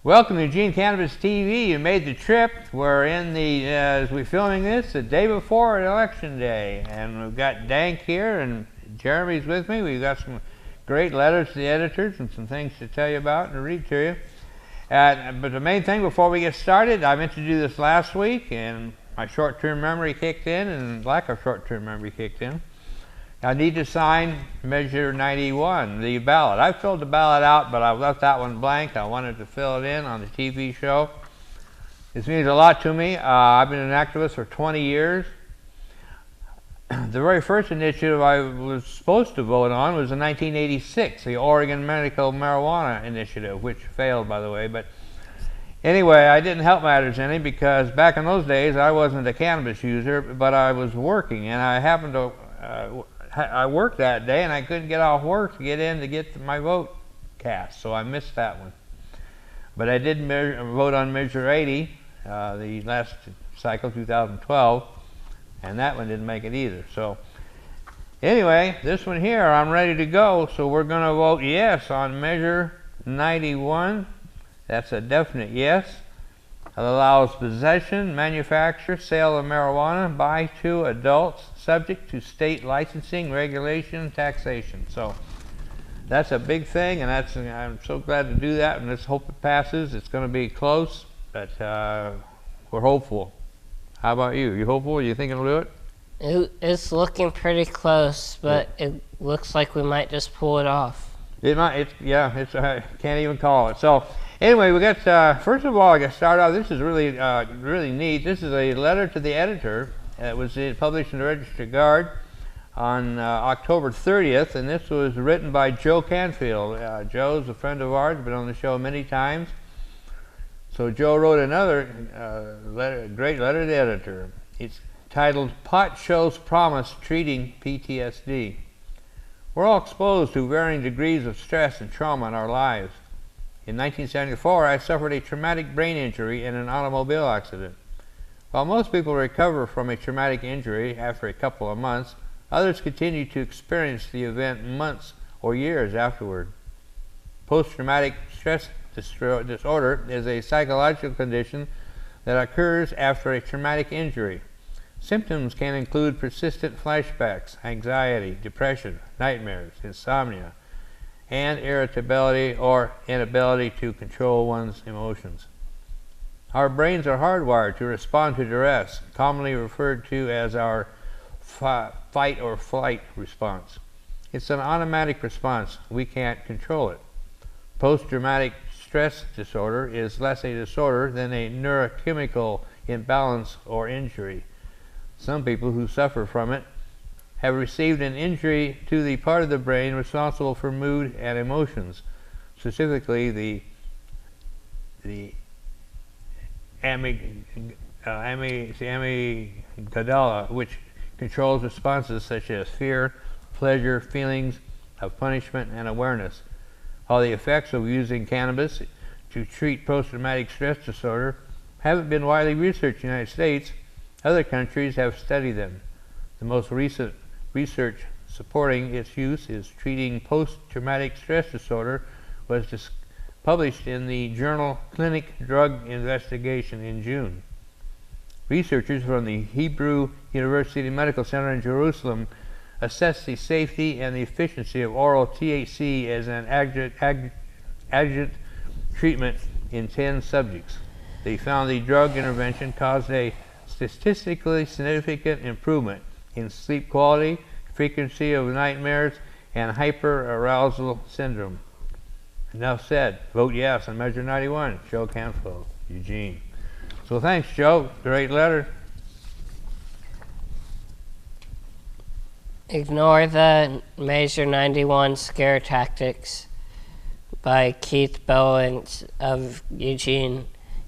Welcome to Eugene Cannabis TV. You made the trip. We're in the, as we're filming this, the day before Election Day. And we've got DanK here, and Jeremy's with me. We've got some great letters to the editors and some things to tell you about and to read to you. But the main thing before we get started, I meant to do this last week, and my short-term memory kicked in, and lack of short-term memory kicked in. I need to sign Measure 91, the ballot. I filled the ballot out, but I left that one blank. I wanted to fill it in on the TV show. This means a lot to me. I've been an activist for 20 years. The very first initiative I was supposed to vote on was in 1986, the Oregon Medical Marijuana Initiative, which failed, by the way. But anyway, I didn't help matters any because back in those days, I wasn't a cannabis user, but I was working, and I happened to I worked that day, and I couldn't get off work to get in to get my vote cast, so I missed that one. But I did vote on Measure 80, the last cycle, 2012, and that one didn't make it either. So anyway, this one here, I'm ready to go, so we're going to vote yes on Measure 91. That's a definite yes. It allows possession, manufacture, sale of marijuana by to adults, subject to state licensing, regulation, taxation. So that's a big thing, and I'm so glad to do that, and let's hope it passes. It's going to be close, but we're hopeful. How about you? You hopeful? You think it'll do it? It's looking pretty close, but it looks like we might just pull it off. It might. I can't even call it. So anyway, we got, first of all, I got to start out. This is really, really neat. This is a letter to the editor. It was published in the Register Guard on October 30th, and this was written by Joe Canfield. Joe's a friend of ours, been on the show many times. So Joe wrote another great letter to the editor. It's titled, Pot Shows Promise Treating PTSD. We're all exposed to varying degrees of stress and trauma in our lives. In 1974, I suffered a traumatic brain injury in an automobile accident. While most people recover from a traumatic injury after a couple of months, others continue to experience the event months or years afterward. Post-traumatic stress disorder is a psychological condition that occurs after a traumatic injury. Symptoms can include persistent flashbacks, anxiety, depression, nightmares, insomnia, and irritability or inability to control one's emotions. Our brains are hardwired to respond to duress, commonly referred to as our fight or flight response. It's an automatic response. We can't control it. Post-traumatic stress disorder is less a disorder than a neurochemical imbalance or injury. Some people who suffer from it have received an injury to the part of the brain responsible for mood and emotions, specifically the amygdala, which controls responses such as fear, pleasure, feelings of punishment, and awareness. While the effects of using cannabis to treat post-traumatic stress disorder haven't been widely researched in the United States, other countries have studied them. The most recent research supporting its use is treating post-traumatic stress disorder was published in the journal Clinic Drug Investigation in June. Researchers from the Hebrew University Medical Center in Jerusalem assessed the safety and the efficiency of oral THC as an adjunct treatment in 10 subjects. They found the drug intervention caused a statistically significant improvement in sleep quality, frequency of nightmares, and hyperarousal syndrome. Enough said. Vote yes on Measure 91. Joe Canfield, Eugene. So thanks, Joe. Great letter. Ignore the Measure 91 Scare Tactics by Keith Bellens of Eugene.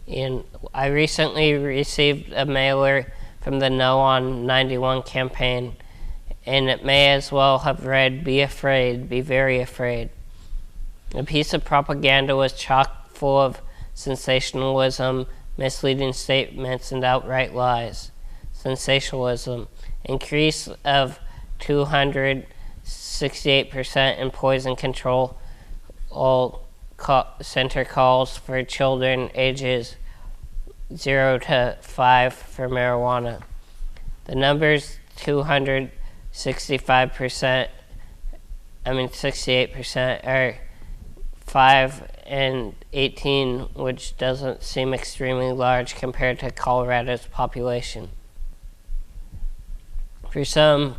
And I recently received a mailer from the No on 91 campaign, and it may as well have read, "Be afraid, be very afraid." The piece of propaganda was chock full of sensationalism, misleading statements, and outright lies. Sensationalism: increase of 268% in poison control, all center calls for children ages 0 to 5 for marijuana. The numbers 68% are 5 and 18, which doesn't seem extremely large compared to Colorado's population. For some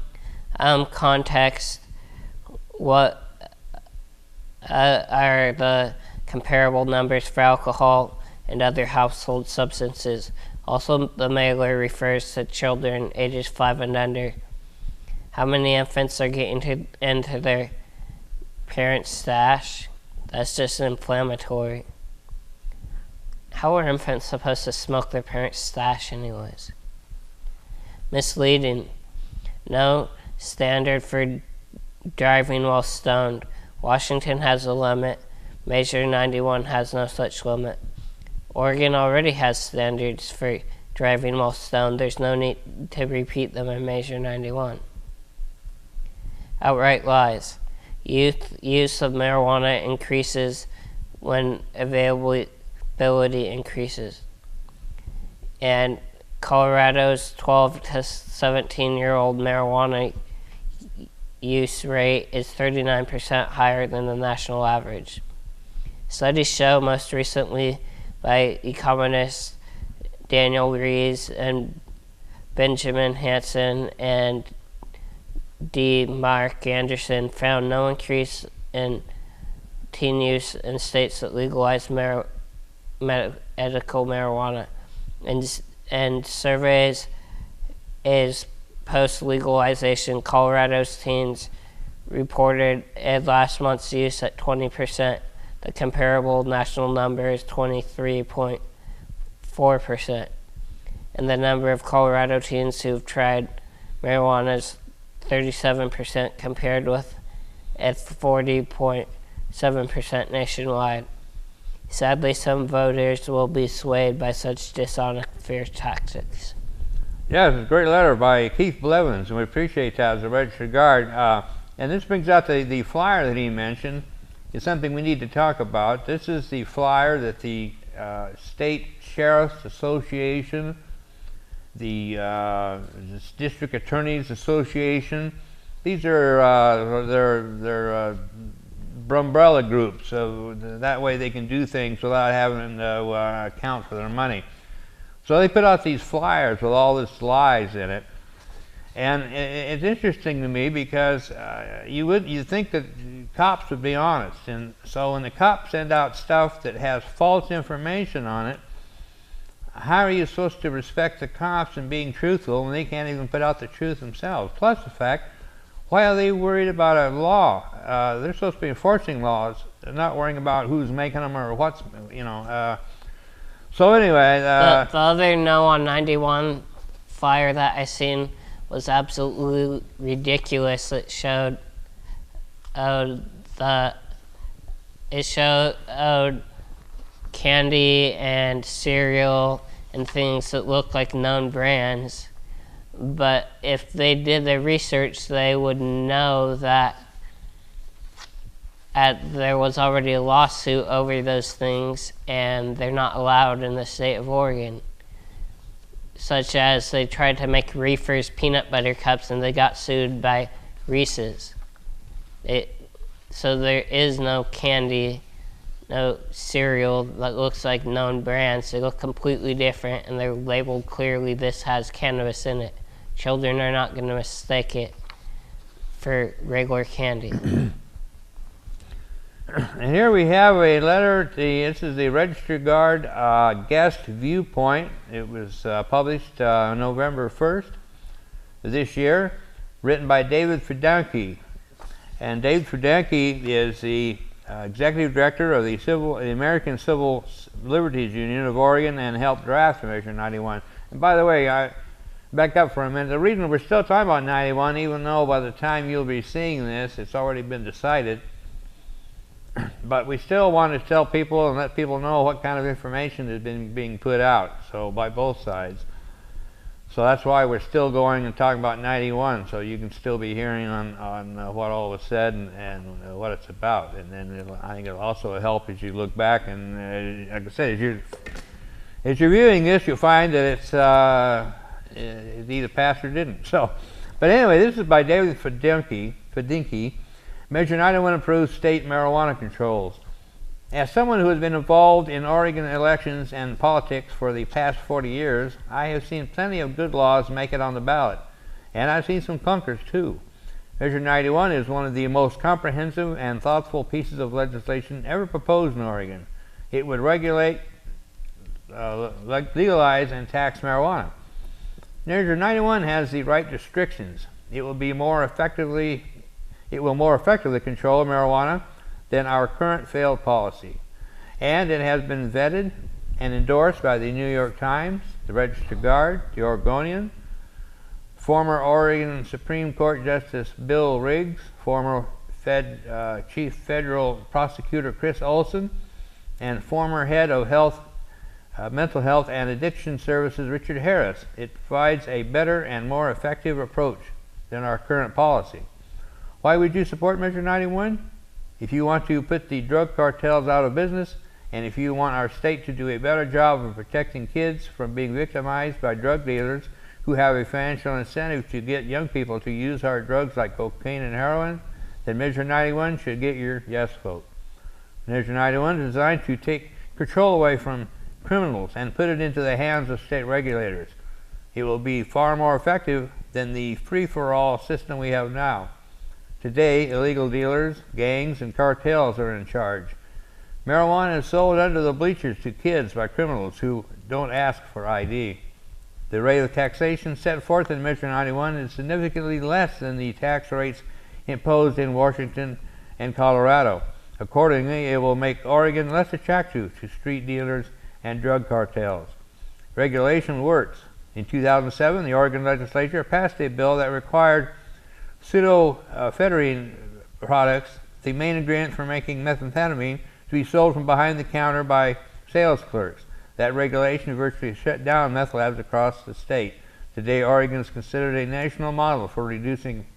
context, what are the comparable numbers for alcohol and other household substances? Also, the mailer refers to children ages 5 and under. How many infants are getting into their parents' stash? That's just inflammatory. How are infants supposed to smoke their parents' stash anyways? Misleading. No standard for driving while stoned. Washington has a limit. Measure 91 has no such limit. Oregon already has standards for driving while stoned. There's no need to repeat them in Measure 91. Outright lies. Youth use of marijuana increases when availability increases. And Colorado's 12 to 17-year-old marijuana use rate is 39% higher than the national average. Studies show, most recently by economists Daniel Rees and Benjamin Hansen and D. Mark Anderson, found no increase in teen use in states that legalize medical marijuana. And surveys is post-legalization, Colorado's teens reported last month's use at 20%. The comparable national number is 23.4%. And the number of Colorado teens who've tried marijuana is 37% compared with at 40.7% nationwide. Sadly, some voters will be swayed by such dishonest fear tactics. Yes, it's a great letter by Keith Blevins, and we appreciate that as a registered guard. And this brings out the flyer that he mentioned. Is something we need to talk about. This is the flyer that the State Sheriff's Association, the District Attorneys Association, these are their umbrella groups, so that way they can do things without having to account for their money. So they put out these flyers with all this lies in it, and it's interesting to me because you think that cops would be honest, and so when the cops send out stuff that has false information on it, how are you supposed to respect the cops and being truthful when they can't even put out the truth themselves? Plus the fact, why are they worried about a law? They're supposed to be enforcing laws. They're not worrying about who's making them or what's, So anyway, the other No on 91 flyer that I seen was absolutely ridiculous. It showed candy and cereal and things that look like known brands, but if they did their research, they would know that there was already a lawsuit over those things, and they're not allowed in the state of Oregon. Such as they tried to make Reefer's peanut butter cups, and they got sued by Reese's. So there is no candy, no cereal that looks like known brands. They look completely different, and they're labeled clearly, this has cannabis in it. Children are not going to mistake it for regular candy. And here we have a letter. This is the Registered Guard guest viewpoint. It was published November 1st of this year, written by David Friedanke. And David Friedanke is the executive director of the American Civil Liberties Union of Oregon and helped draft Measure 91. And by the way, I back up for a minute. The reason we're still talking about 91, even though by the time you'll be seeing this, it's already been decided, but we still want to tell people and let people know what kind of information has been being put out, so by both sides. So that's why we're still going and talking about 91, so you can still be hearing on what all was said and what it's about. And then I think it'll also help as you look back and, like I said, as you're viewing this, you'll find that it either passed or didn't. So, but anyway, this is by David Fadinki. Measure 91 improves state marijuana controls. As someone who has been involved in Oregon elections and politics for the past 40 years, I have seen plenty of good laws make it on the ballot, and I've seen some clunkers too. Measure 91 is one of the most comprehensive and thoughtful pieces of legislation ever proposed in Oregon. It would regulate, legalize, and tax marijuana. Measure 91 has the right restrictions. It will more effectively control marijuana than our current failed policy. And it has been vetted and endorsed by the New York Times, the Register Guard, the Oregonian, former Oregon Supreme Court Justice Bill Riggs, former Chief Federal Prosecutor Chris Olson, and former Head of Mental Health and Addiction Services Richard Harris. It provides a better and more effective approach than our current policy. Why would you support Measure 91? If you want to put the drug cartels out of business, and if you want our state to do a better job of protecting kids from being victimized by drug dealers who have a financial incentive to get young people to use hard drugs like cocaine and heroin, then Measure 91 should get your yes vote. Measure 91 is designed to take control away from criminals and put it into the hands of state regulators. It will be far more effective than the free-for-all system we have now. Today, illegal dealers, gangs, and cartels are in charge. Marijuana is sold under the bleachers to kids by criminals who don't ask for ID. The rate of taxation set forth in Measure 91 is significantly less than the tax rates imposed in Washington and Colorado. Accordingly, it will make Oregon less attractive to street dealers and drug cartels. Regulation works. In 2007, the Oregon legislature passed a bill that required pseudoephedrine products, the main ingredient for making methamphetamine, to be sold from behind the counter by sales clerks. That regulation virtually shut down meth labs across the state. Today, Oregon is considered a national model for reducing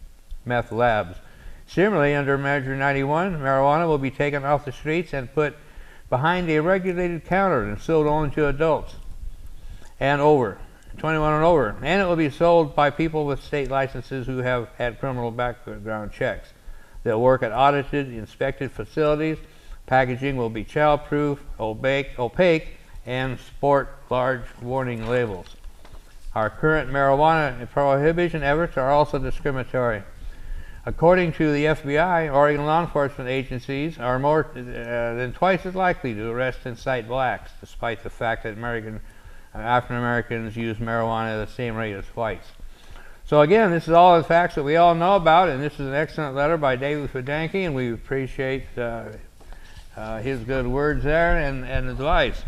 meth labs. Similarly, under Measure 91, marijuana will be taken off the streets and put behind a regulated counter and sold only to adults and over, 21 and over. And it will be sold by people with state licenses who have had criminal background checks. They'll work at audited, inspected facilities. Packaging will be child-proof, opaque, and sport large warning labels. Our current marijuana prohibition efforts are also discriminatory. According to the FBI, Oregon law enforcement agencies are more than twice as likely to arrest and cite blacks, despite the fact that African Americans use marijuana at the same rate as whites. So again, this is all the facts that we all know about, and this is an excellent letter by David Fadinki, and we appreciate his good words there and advice.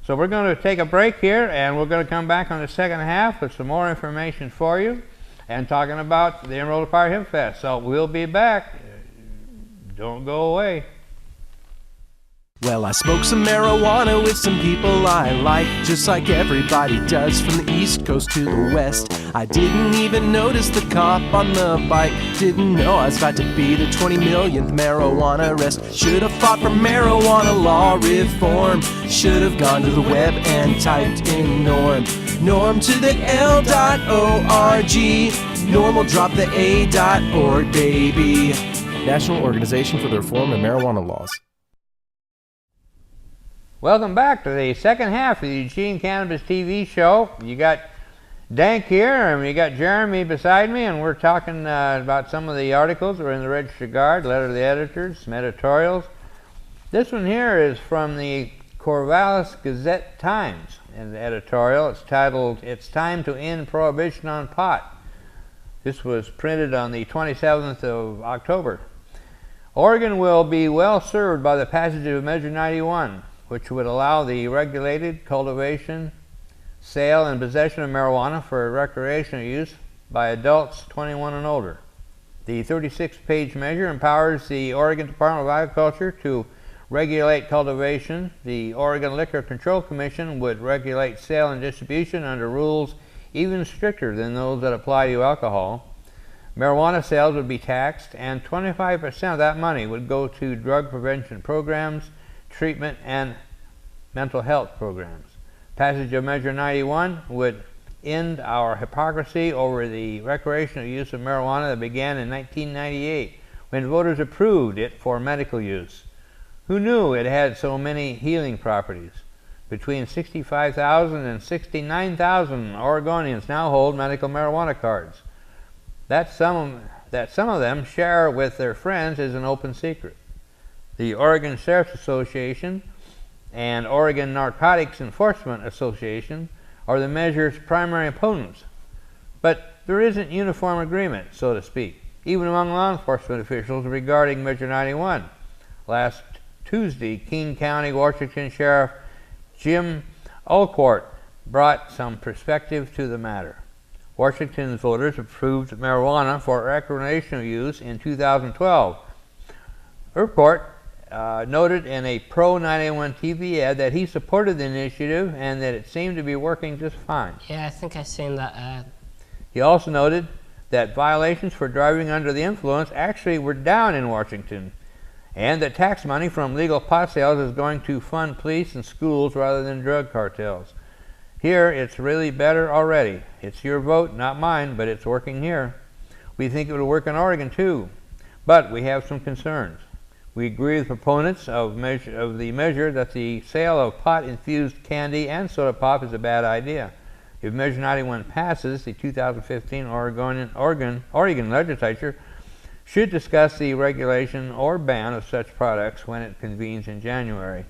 So we're going to take a break here, and we're going to come back on the second half with some more information for you and talking about the Emerald Fire Hemp Fest. So we'll be back. Don't go away. Well, I smoked some marijuana with some people I like, just like everybody does from the East Coast to the West. I didn't even notice the cop on the bike, didn't know I was about to be the 20 millionth marijuana arrest. Should have fought for marijuana law reform, should have gone to the web and typed in norm. Norm to the L.org, norm will drop the A.org, baby. National Organization for the Reform of Marijuana Laws. Welcome back to the second half of the Eugene Cannabis TV show. You got DanK here, and you got Jeremy beside me, and we're talking about some of the articles that are in the Register Guard, letter to the editors, some editorials. This one here is from the Corvallis Gazette-Times, and the editorial. It's titled, "It's Time to End Prohibition on Pot." This was printed on the 27th of October. Oregon will be well served by the passage of Measure 91, which would allow the regulated cultivation, sale, and possession of marijuana for recreational use by adults 21 and older. The 36-page measure empowers the Oregon Department of Agriculture to regulate cultivation. The Oregon Liquor Control Commission would regulate sale and distribution under rules even stricter than those that apply to alcohol. Marijuana sales would be taxed, and 25% of that money would go to drug prevention programs, treatment, and mental health programs. Passage of Measure 91 would end our hypocrisy over the recreational use of marijuana that began in 1998, when voters approved it for medical use. Who knew it had so many healing properties? Between 65,000 and 69,000 Oregonians now hold medical marijuana cards. That some of them share with their friends is an open secret. The Oregon Sheriff's Association and Oregon Narcotics Enforcement Association are the measure's primary opponents. But there isn't uniform agreement, so to speak, even among law enforcement officials regarding Measure 91. Last Tuesday, King County, Washington Sheriff Jim Ulcourt brought some perspective to the matter. Washington's voters approved marijuana for recreational use in 2012. Ulcourt noted in a pro-91 TV ad that he supported the initiative and that it seemed to be working just fine. Yeah, I think I've seen that ad. He also noted that violations for driving under the influence actually were down in Washington, and that tax money from legal pot sales is going to fund police and schools rather than drug cartels. Here, it's really better already. It's your vote, not mine, but it's working here. We think it will work in Oregon too, but we have some concerns. We agree with proponents of the measure that the sale of pot-infused candy and soda pop is a bad idea. If Measure 91 passes, the 2015 Oregon legislature should discuss the regulation or ban of such products when it convenes in January.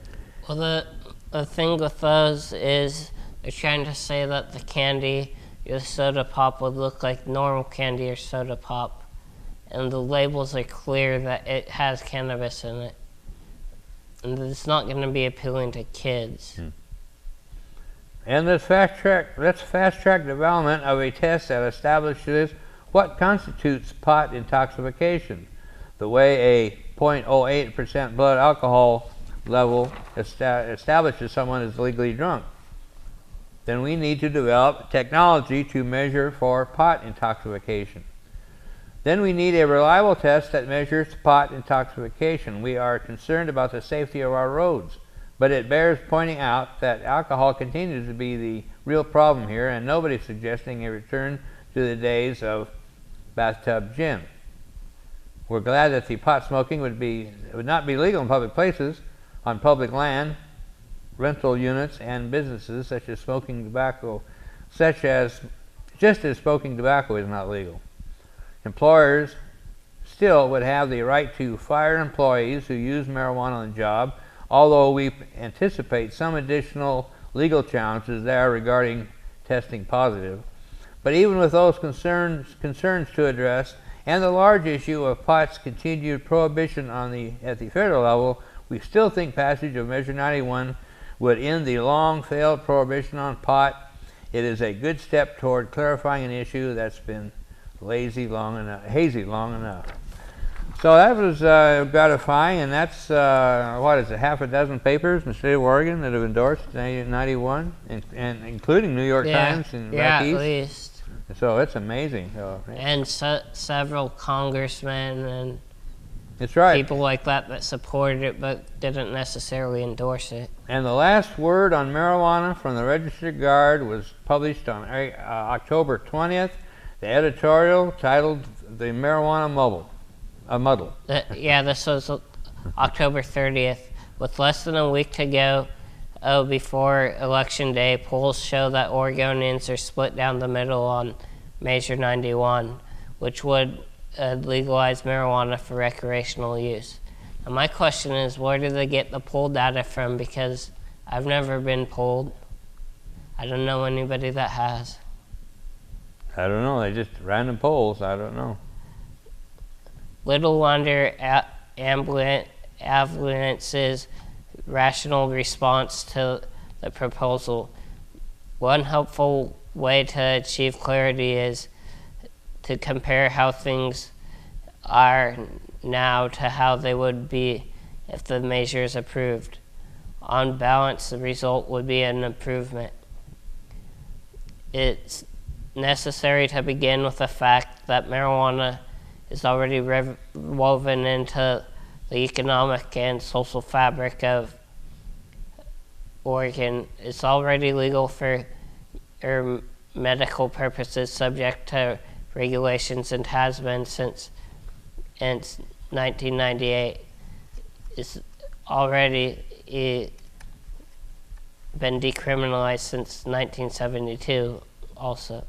Well, the thing with those is they're trying to say that the candy, your soda pop, would look like normal candy or soda pop. And the labels are clear that it has cannabis in it. And it's not going to be appealing to kids. And let's fast track development of a test that establishes what constitutes pot intoxication, the way a 0.08% blood alcohol level establishes someone is legally drunk. Then we need to develop technology to measure for pot intoxication. Then we need a reliable test that measures pot intoxication. We are concerned about the safety of our roads, but it bears pointing out that alcohol continues to be the real problem here, and nobody's suggesting a return to the days of bathtub gin. We're glad that the pot smoking would not be legal in public places, on public land, rental units, and businesses just as smoking tobacco is not legal. Employers still would have the right to fire employees who use marijuana on the job, although we anticipate some additional legal challenges there regarding testing positive. But even with those concerns to address, and the large issue of pot's continued prohibition at the federal level, we still think passage of Measure 91 would end the long failed prohibition on pot. It is a good step toward clarifying an issue that's been hazy long enough. So that was gratifying, and that's, half a dozen papers in the state of Oregon that have endorsed 91, and including New York Times and back at east. least. So it's amazing. And several congressmen and That's right. people like that supported it but didn't necessarily endorse it. And the last word on marijuana from the Registered Guard was published on October 20th. The editorial titled "The Marijuana Muddle." This was October 30th. With less than a week to go before Election Day, polls show that Oregonians are split down the middle on Measure 91, which would legalize marijuana for recreational use. And my question is, where do they get the poll data from? Because I've never been polled. I don't know anybody that has. I don't know. They just random polls. I don't know. Little wonder Ambulance's rational response to the proposal. One helpful way to achieve clarity is to compare how things are now to how they would be if the measure is approved. On balance, the result would be an improvement. necessary to begin with the fact that marijuana is already woven into the economic and social fabric of Oregon. It's already legal for medical purposes, subject to regulations, and has been since 1998. It's already been decriminalized since 1972 also.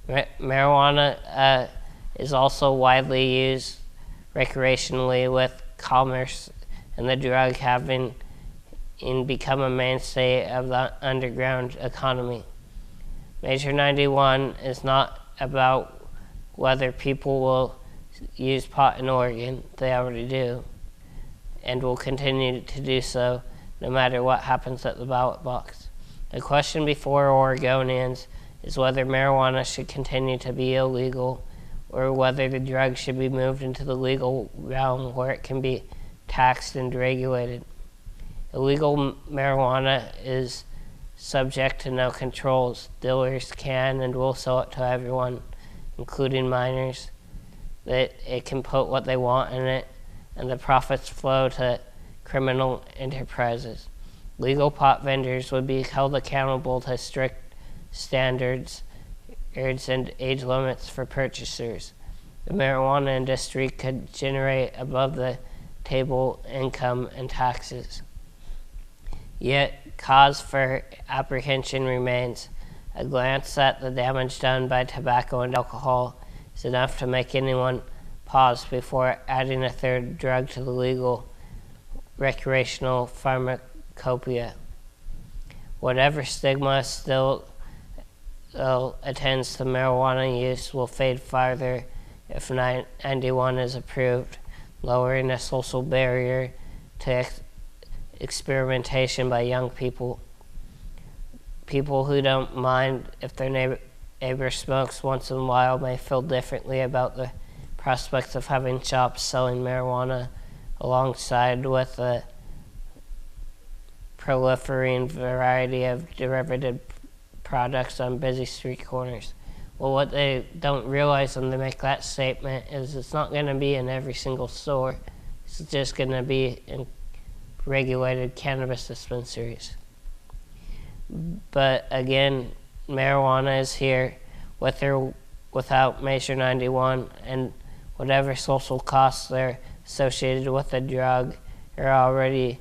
Marijuana is also widely used recreationally, with commerce and the drug having become a mainstay of the underground economy. Measure 91 is not about whether people will use pot in Oregon. They already do, and will continue to do so no matter what happens at the ballot box. The question before Oregonians is whether marijuana should continue to be illegal, or whether the drug should be moved into the legal realm where it can be taxed and regulated. Illegal marijuana is subject to no controls. Dealers can and will sell it to everyone, including minors. That it can put what they want in it, and the profits flow to criminal enterprises. Legal pot vendors would be held accountable to strict standards and age limits for purchasers. The marijuana industry could generate above the table income and taxes. Yet cause for apprehension remains. A glance at the damage done by tobacco and alcohol is enough to make anyone pause before adding a third drug to the legal recreational pharmacopoeia. Whatever stigma still attends to marijuana use will fade farther if 91 is approved, lowering a social barrier to experimentation by young people. People who don't mind if their neighbor smokes once in a while may feel differently about the prospects of having shops selling marijuana alongside with a proliferating variety of derivative products on busy street corners. Well, what they don't realize when they make that statement is it's not going to be in every single store. It's just going to be in regulated cannabis dispensaries. But again, marijuana is here with or without Measure 91, and whatever social costs are associated with the drug are already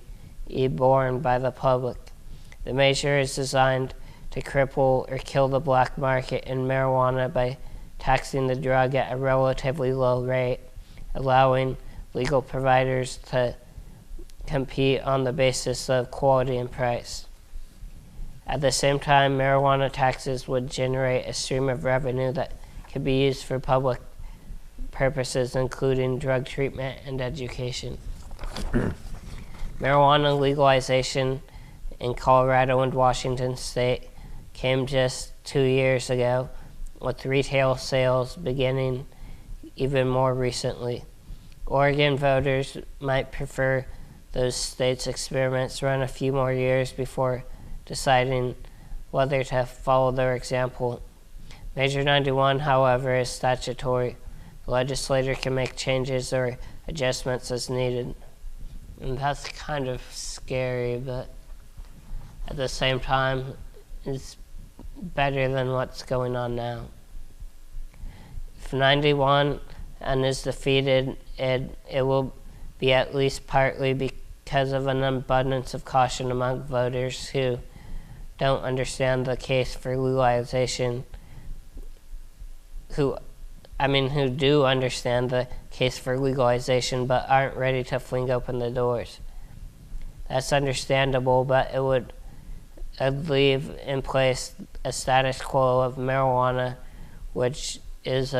borne by the public. The measure is designed to cripple or kill the black market in marijuana by taxing the drug at a relatively low rate, allowing legal providers to compete on the basis of quality and price. At the same time, marijuana taxes would generate a stream of revenue that could be used for public purposes, including drug treatment and education. Marijuana legalization in Colorado and Washington state came just 2 years ago, with retail sales beginning even more recently. Oregon voters might prefer those states' experiments run a few more years before deciding whether to follow their example. Measure 91, however, is statutory. The legislature can make changes or adjustments as needed. And that's kind of scary, but at the same time, it's better than what's going on now. If 91 and is defeated, it will be at least partly because of an abundance of caution among voters who don't understand the case for legalization, who do understand the case for legalization but aren't ready to fling open the doors. That's understandable, but it would leave in place a status quo of marijuana, which is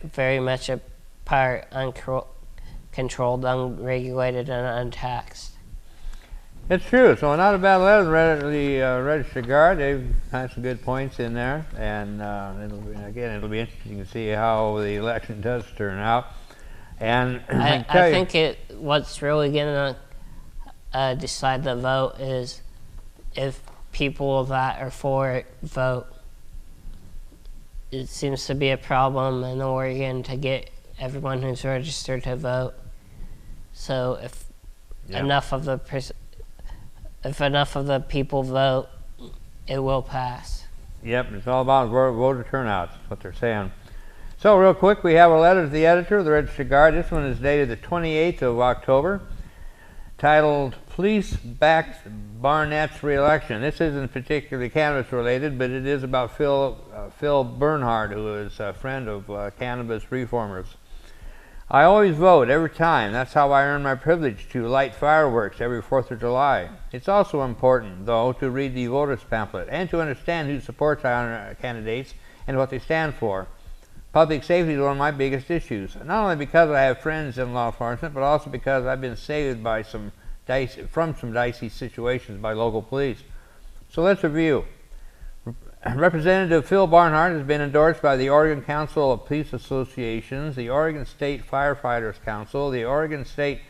very much a part uncontrolled, unregulated, and untaxed. It's true. So not a bad letter. The Register Guard, they've had some good points in there, and it'll be interesting to see how the election does turn out. And I think what's really going to decide the vote is if people that are for it vote. it seems to be a problem in Oregon to get everyone who's registered to vote. So if enough of the people vote, it will pass. Yep, it's all about voter turnout. That's what they're saying. So real quick, we have a letter to the editor of the Register Guard. This one is dated the 28th of October, titled "Police Backs Barnett's Re-Election." This isn't particularly cannabis related, but it is about Phil Bernhard, who is a friend of cannabis reformers. "I always vote, every time. That's how I earn my privilege to light fireworks every 4th of July. It's also important, though, to read the voters pamphlet and to understand who supports our candidates and what they stand for. Public safety is one of my biggest issues, not only because I have friends in law enforcement, but also because I've been saved by some dicey situations by local police. So let's review. Representative Phil Barnhart has been endorsed by the Oregon Council of Police Associations, the Oregon State Firefighters Council, the Oregon State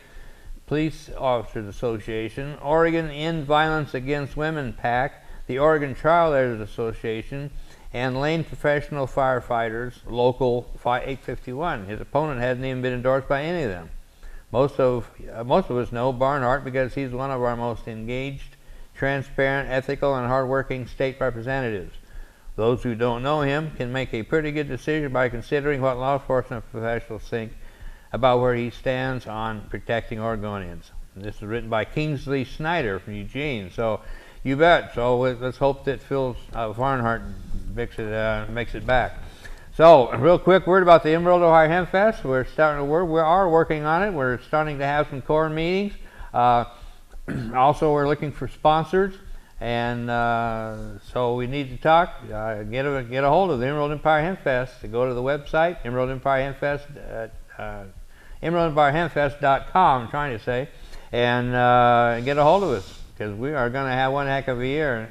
Police Officers Association, Oregon End Violence Against Women PAC, the Oregon Trial Lawyers Association, and Lane Professional Firefighters Local 851. His opponent hasn't even been endorsed by any of them. Most of us know Barnhart because he's one of our most engaged, transparent, ethical, and hardworking state representatives. Those who don't know him can make a pretty good decision by considering what law enforcement professionals think about where he stands on protecting Oregonians." And this is written by Kingsley Snyder from Eugene. So you bet. So let's hope that Phil Barnhart makes it back. So real quick word about the Emerald Ohio Hemp Fest. We are working on it. We're starting to have some core meetings. Also, we're looking for sponsors, and so we need to talk. Get a hold of the Emerald Empire Hemp Fest. To go to the website, Emerald Empire Hemp Fest, emeraldempirehempfest.com. I'm trying to say, and get a hold of us because we are going to have one heck of a year.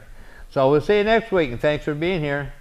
So we'll see you next week, and thanks for being here.